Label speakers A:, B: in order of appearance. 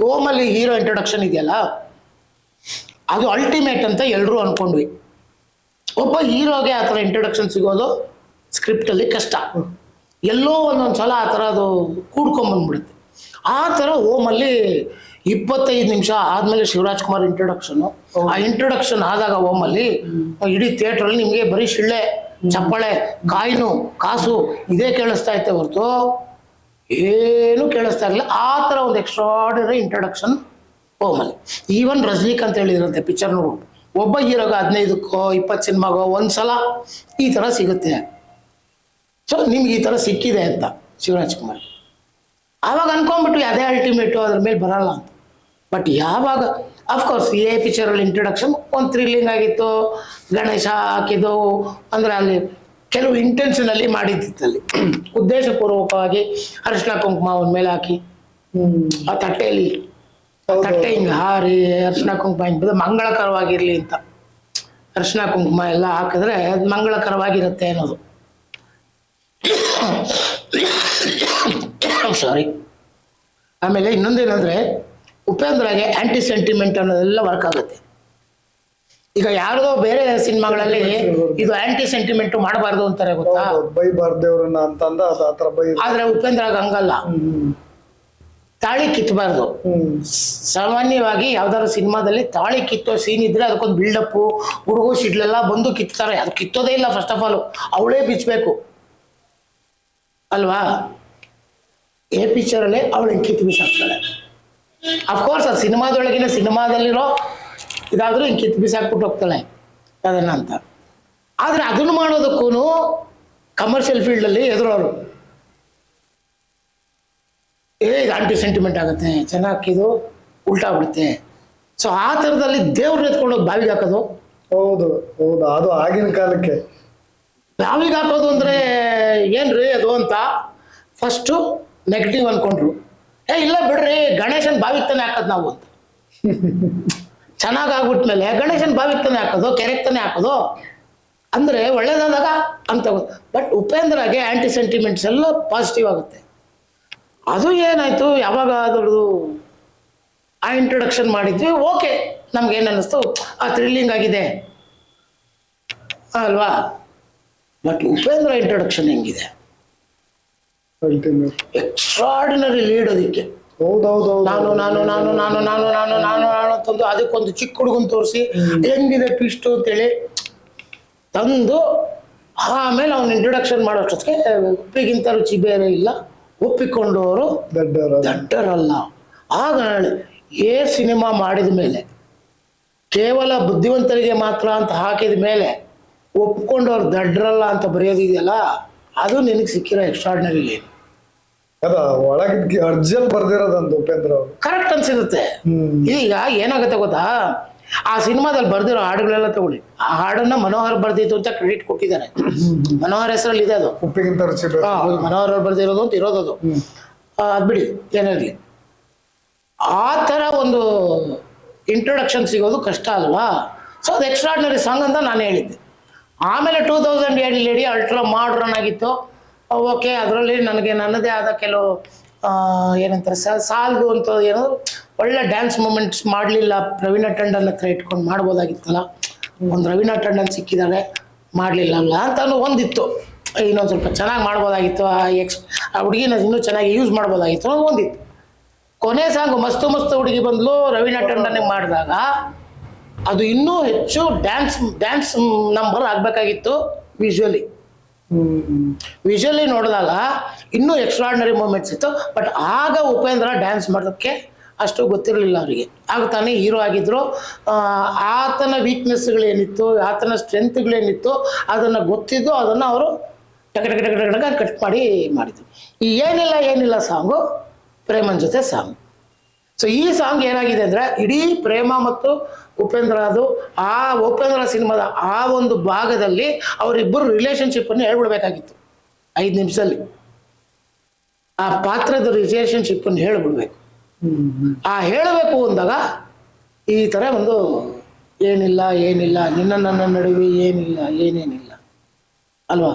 A: ಓಮಲ್ಲಿ hero introduction ಇದೆಯಲ್ಲ, ಅದು ultimate ಅಂತ ಎಲ್ಲರೂ ಅನ್ಕೊಂಡ್ವಿ. ಒಬ್ಬ ಹೀರೋಗೆ ಆ ಥರ ಇಂಟ್ರೊಡಕ್ಷನ್ ಸಿಗೋದು ಸ್ಕ್ರಿಪ್ಟಲ್ಲಿ ಕಷ್ಟ. ಎಲ್ಲೋ ಒಂದೊಂದು ಸಲ ಆ ಥರ ಅದು ಕೂಡ್ಕೊಂಬಂದ್ಬಿಡುತ್ತೆ. ಆ ಥರ ಓಮಲ್ಲಿ 25 ನಿಮಿಷ ಆದಮೇಲೆ ಶಿವರಾಜ್ ಕುಮಾರ್ ಇಂಟ್ರೊಡಕ್ಷನ್ನು. ಆ ಇಂಟ್ರೊಡಕ್ಷನ್ ಆದಾಗ ಓಮಲ್ಲಿ ಇಡೀ ಥಿಯೇಟ್ರಲ್ಲಿ ನಿಮಗೆ ಬರೀ ಶಿಳ್ಳೆ, ಚಪ್ಪಳೆ, ಕಾಯಿನು, ಕಾಸು ಇದೇ ಕೇಳಿಸ್ತಾ ಇತ್ತೆ ಹೊರತು ಏನೂ ಕೇಳಿಸ್ತಾ ಇರಲಿಲ್ಲ. ಆ ಥರ ಒಂದು ಎಕ್ಸ್ಟ್ರಾರ್ಡಿನರಿ ಇಂಟ್ರೊಡಕ್ಷನ್ ಓಮಲ್ಲಿ. ಈವನ್ ರಜನಿಕಾಂತ್ ಹೇಳಿದ್ರಂತೆ ಪಿಕ್ಚರ್ ನೋಡು, ಒಬ್ಬ ಹೀರೋಗ 15ಕ್ಕೋ 20 ಸಿನಿಮಾಗೋ ಒಂದು ಸಲ ಈ ಥರ ಸಿಗುತ್ತೆ. ಸೊ ನಿಮ್ಗೆ ಈ ಥರ ಸಿಕ್ಕಿದೆ ಅಂತ ಶಿವರಾಜ್ ಕುಮಾರ್. ಆವಾಗ ಅನ್ಕೊಂಡ್ಬಿಟ್ಟು ಅದೇ ಅಲ್ಟಿಮೇಟು, ಅದ್ರ ಮೇಲೆ ಬರಲ್ಲ ಅಂತ. ಬಟ್ ಯಾವಾಗ ಅಫ್ಕೋರ್ಸ್ ಪಿಕ್ಚರಲ್ಲಿ ಇಂಟ್ರೊಡಕ್ಷನ್ ಒಂದು ಥ್ರಿಲ್ಲಿಂಗ್ ಆಗಿತ್ತು, ಗಣೇಶ ಹಾಕಿದ್ದು ಅಂದರೆ ಅಲ್ಲಿ ಕೆಲವು ಇಂಟೆನ್ಷನಲ್ಲಿ ಮಾಡಿದ್ದಿತ್ತಲ್ಲಿ ಉದ್ದೇಶಪೂರ್ವಕವಾಗಿ ಅರಿಶಿನ ಕುಂಕುಮ ಅವನ ಮೇಲೆ ಹಾಕಿ ಆ ತಟ್ಟೆಯಲ್ಲಿ ತಟ್ಟೆ ಹಿಂಗೆ ಹಾರಿ ಅರಿಶಿನ ಕುಂಕುಮ ಹಿಂಗೆ ಮಂಗಳಕರವಾಗಿರಲಿ ಅಂತ ಅರಿಶಿನ ಕುಂಕುಮ ಎಲ್ಲ ಹಾಕಿದ್ರೆ ಅದು ಮಂಗಳಕರವಾಗಿರುತ್ತೆ ಅನ್ನೋದು. ಸಾರಿ. ಆಮೇಲೆ ಇನ್ನೊಂದೇನಂದರೆ ಉಪೇಂದ್ರಗೆ ಆ್ಯಂಟಿ ಸೆಂಟಿಮೆಂಟ್ ಅನ್ನೋದೆಲ್ಲ ವರ್ಕ್ ಆಗುತ್ತೆ. ಈಗ ಯಾರದೋ ಬೇರೆ ಸಿನಿಮಾಗಳಲ್ಲಿ ಇದು ಆ್ಯಂಟಿ ಸೆಂಟಿಮೆಂಟು ಮಾಡಬಾರ್ದು ಅಂತಾರೆ ಗೊತ್ತಾ,
B: ಬೈಬಾರ್ದೇವ್ರನ್ನ ಅಂತಂದ
A: ಆದರೆ ಉಪೇಂದ್ರಾಗ ಹಂಗಲ್ಲ, ತಾಳಿ ಕಿತ್ತಬಾರ್ದು. ಸಾಮಾನ್ಯವಾಗಿ ಯಾವ್ದಾದ್ರು ಸಿನಿಮಾದಲ್ಲಿ ತಾಳಿ ಕಿತ್ತೋ ಸೀನ್ ಇದ್ರೆ ಅದಕ್ಕೊಂದು ಬಿಲ್ಡಪ್ಪು, ಹುಡುಗು ಶಿಡ್ಲೆಲ್ಲ ಬಂದು ಕಿತ್ತಾರೆ. ಅದು ಕಿತ್ತೋದೇ ಇಲ್ಲ. ಫಸ್ಟ್ ಆಫ್ ಆಲ್ ಅವಳೇ ಬಿಚ್ಚಬೇಕು ಅಲ್ವಾ. ಪಿಕ್ಚರಲ್ಲೇ ಅವಳು ಹಿಂಗೆ ಕಿತ್ತು ಬಿಸಾಕ್ತಾಳೆ. ಅಫ್ಕೋರ್ಸ್ ಆ ಸಿನಿಮಾದಲ್ಲಿರೋ ಇದಾದರೂ ಹಿಂಗೆ ಕಿತ್ತು ಬಿಸಾಕ್ಬಿಟ್ಟು ಹೋಗ್ತಾಳೆ ಅದನ್ನ ಅಂತ. ಆದರೆ ಅದನ್ನು ಮಾಡೋದಕ್ಕೂ ಕಮರ್ಷಿಯಲ್ ಫೀಲ್ಡಲ್ಲಿ ಎದುರೋರು ಇದು ಆಂಟಿ ಸೆಂಟಿಮೆಂಟ್ ಆಗುತ್ತೆ, ಚೆನ್ನಾಗಿದು ಉಲ್ಟಾ ಬಿಡುತ್ತೆ. ಸೊ ಆ ಥರದಲ್ಲಿ ದೇವ್ರನ್ನ ಎತ್ಕೊಂಡೋಗಿ ಬಾವಿಗೆ ಹಾಕೋದು.
B: ಹೌದು ಹೌದು, ಅದು ಆಗಿನ ಕಾಲಕ್ಕೆ
A: ಬಾವಿಗೆ ಹಾಕೋದು ಅಂದರೆ ಏನ್ರಿ ಅದು ಅಂತ ಫಸ್ಟು ನೆಗೆಟಿವ್ ಅಂದ್ಕೊಂಡ್ರು. ಇಲ್ಲ ಬಿಡ್ರಿ, ಗಣೇಶನ್ ಬಾವಿಗೆ ತಾನೆ ಹಾಕೋದು ನಾವು ಅಂತ. ಚೆನ್ನಾಗಾಗ್ಬಿಟ್ಮೇಲೆ ಗಣೇಶನ್ ಬಾವಿಗೆ ತಾನೆ ಹಾಕೋದು, ಕೆರೆಗೆ ತಾನೆ ಹಾಕೋದು ಅಂದರೆ ಒಳ್ಳೇದಾದಾಗ ಅಂತ. ಬಟ್ ಉಪೇಂದ್ರಗೆ ಆ್ಯಂಟಿ ಸೆಂಟಿಮೆಂಟ್ಸ್ ಎಲ್ಲ ಪಾಸಿಟಿವ್ ಆಗುತ್ತೆ. ಅದು ಏನಾಯಿತು, ಯಾವಾಗ ಅದರದ್ದು ಆ ಇಂಟ್ರೊಡಕ್ಷನ್ ಮಾಡಿದ್ವಿ, ಓಕೆ ನಮ್ಗೇನು ಅನ್ನಿಸ್ತು, ಆ ಥ್ರಿಲ್ಲಿಂಗ್ ಆಗಿದೆ ಅಲ್ವಾ. ಬಟ್ ಉಪೇಂದ್ರ ಇಂಟ್ರೊಡಕ್ಷನ್ ಹೆಂಗಿದೆ, ಎಕ್ಸ್ಟ್ರಾರ್ಡಿನರಿ ಲೀಡ್. ಅದಕ್ಕೆ ನಾನು ತಂದು ಅದಕ್ಕೊಂದು ಚಿಕ್ಕ ಹುಡುಗನ್ ತೋರಿಸಿ ಹೆಂಗಿದೆ ಟ್ವಿಸ್ಟು ಅಂತೇಳಿ ತಂದು ಆಮೇಲೆ ಅವ್ನು ಇಂಟ್ರೊಡಕ್ಷನ್ ಮಾಡೋಷ್ಟೊತ್ತಿಗೆ ಉಪ್ಪಿಗಿಂತ ರುಚಿ ಬೇರೆ ಇಲ್ಲ, ಒಪ್ಪಿಕೊಂಡವರು ದಡ್ಡರಲ್ಲ. ಆಗ ಸಿನಿಮಾ ಮಾಡಿದ ಮೇಲೆ ಕೇವಲ ಬುದ್ಧಿವಂತರಿಗೆ ಮಾತ್ರ ಅಂತ ಹಾಕಿದ ಮೇಲೆ ಒಪ್ಕೊಂಡವ್ರು ದಡ್ಡರಲ್ಲ ಅಂತ ಬರೆಯೋದಿದೆಯಲ್ಲ, ಅದು ನಿನಗೆ ಸಿಕ್ಕಿರೋ ಎಕ್ಸ್ಟ್ರಾರ್ಡಿನರಿ ಲೀಡ್.
B: ಒಳಗೆ ಅರ್ಜಲ್ ಬರ್ದಿರೋದಂತ ಉಪೇಂದ್ರ ಅವರು
A: ಕರೆಕ್ಟ್ ಅನ್ಸಿರುತ್ತೆ. ಈಗ ಏನಾಗುತ್ತೆ ಗೊತ್ತಾ, ಆ ಸಿನಿಮಾದಲ್ಲಿ ಬರ್ದಿರೋ ಹಾಡುಗಳೆಲ್ಲ ತಗೊಳ್ಳಿ, ಆ ಹಾಡನ್ನ ಮನೋಹರ್ ಬರ್ದಿತ್ತು ಅಂತ ಕ್ರೆಡಿಟ್ ಕೊಟ್ಟಿದ್ದಾರೆ. ಮನೋಹರ್ ಹೆಸರಲ್ಲಿ ಇದೆ ಅದು.
B: ಉಪ್ಪಿಗಿಂತ ರುಚಿ.
A: ಹೌದು, ಮನೋಹರ್ ಅವ್ರು ಬರ್ದಿರೋದು ಅಂತ ಇರೋದದು. ಅದು ಬಿಡಿ, ಏನಿರಲಿ. ಆ ಥರ ಒಂದು ಇಂಟ್ರೊಡಕ್ಷನ್ ಸಿಗೋದು ಕಷ್ಟ ಅಲ್ವಾ. ಸೊ ಅದು ಎಕ್ಸ್ಟ್ರಾರ್ಡಿನರಿ ಸಾಂಗ್ ಅಂತ ನಾನು ಹೇಳಿದ್ದೆ. ಆಮೇಲೆ 2007 ಅಲ್ಟ್ರಾ ಮಾಡ್ರನ್ ಆಗಿತ್ತು. ಓಕೆ, ಅದರಲ್ಲಿ ನನಗೆ ನನ್ನದೇ ಆದ ಕೆಲವು ಏನಂತಾರೆ ಸಾಲ್ದು ಅಂತ ಏನೋ ಒಳ್ಳೆ ಡ್ಯಾನ್ಸ್ ಮೂಮೆಂಟ್ಸ್ ಮಾಡಲಿಲ್ಲ. ರವೀನಾ ಟಂಡನ್ ಹತ್ರ ಇಟ್ಕೊಂಡು ಮಾಡ್ಬೋದಾಗಿತ್ತಲ್ಲ, ಒಂದು ರವೀನಾ ಟಂಡನ್ ಸಿಕ್ಕಿದ್ದಾರೆ ಮಾಡಲಿಲ್ಲ ಅಲ್ಲ ಅಂತ ಒಂದಿತ್ತು. ಇನ್ನೊಂದು ಸ್ವಲ್ಪ ಚೆನ್ನಾಗಿ ಮಾಡ್ಬೋದಾಗಿತ್ತು, ಆ ಹುಡುಗಿನ ಇನ್ನೂ ಚೆನ್ನಾಗಿ ಯೂಸ್ ಮಾಡ್ಬೋದಾಗಿತ್ತು ಅನ್ನೋದು ಒಂದಿತ್ತು. ಕೊನೆ ಸಾಂಗು ಮಸ್ತು ಹುಡುಗಿ ಬಂದ್ಲು ರವೀನಾ ಟಂಡನ್ಗೆ ಮಾಡಿದಾಗ ಅದು ಇನ್ನೂ ಹೆಚ್ಚು ಡ್ಯಾನ್ಸ್ ನಂಬರ್ ಆಗಬೇಕಾಗಿತ್ತು. ವಿಜುವಲಿ ನೋಡಿದಾಗ ಇನ್ನೂ ಎಕ್ಸ್ಟ್ರಾರ್ಡಿನರಿ ಮೂಮೆಂಟ್ಸ್ ಇತ್ತು. ಬಟ್ ಆಗ ಉಪೇಂದ್ರ ಡ್ಯಾನ್ಸ್ ಮಾಡೋದಕ್ಕೆ ಅಷ್ಟು ಗೊತ್ತಿರಲಿಲ್ಲ ಅವರಿಗೆ. ಆಗ ತಾನೇ ಹೀರೋ ಆಗಿದ್ರು. ಆತನ ವೀಕ್ನೆಸ್ಗಳೇನಿತ್ತು, ಆತನ ಸ್ಟ್ರೆಂತ್ಗಳೇನಿತ್ತು ಅದನ್ನು ಗೊತ್ತಿದ್ದು ಅದನ್ನು ಅವರು ಟಕ ಕಟ್ ಮಾಡಿದ್ರು. ಈ ಏನಿಲ್ಲ ಸಾಂಗು ಪ್ರೇಮನ್ ಜೊತೆ ಸಾಂಗ್. ಸೊ ಈ ಸಾಂಗ್ ಏನಾಗಿದೆ ಅಂದರೆ ಇಡೀ ಪ್ರೇಮ ಮತ್ತು ಉಪೇಂದ್ರ, ಅದು ಆ ಉಪೇಂದ್ರ ಸಿನಿಮಾದ ಆ ಒಂದು ಭಾಗದಲ್ಲಿ ಅವರಿಬ್ಬರು ರಿಲೇಷನ್ಶಿಪ್ಪನ್ನು ಹೇಳ್ಬಿಡ್ಬೇಕಾಗಿತ್ತು 5 ನಿಮಿಷದಲ್ಲಿ. ಆ ಪಾತ್ರದ ರಿಲೇಷನ್ಶಿಪ್ಪನ್ನು ಹೇಳ್ಬಿಡ್ಬೇಕು. ಆ ಹೇಳಬೇಕು ಅಂದಾಗ ಈ ಥರ ಒಂದು ಏನಿಲ್ಲ ನಿನ್ನ ನನ್ನ ನಡುವೆ ಏನಿಲ್ಲ ಏನೇನಿಲ್ಲ ಅಲ್ವಾ.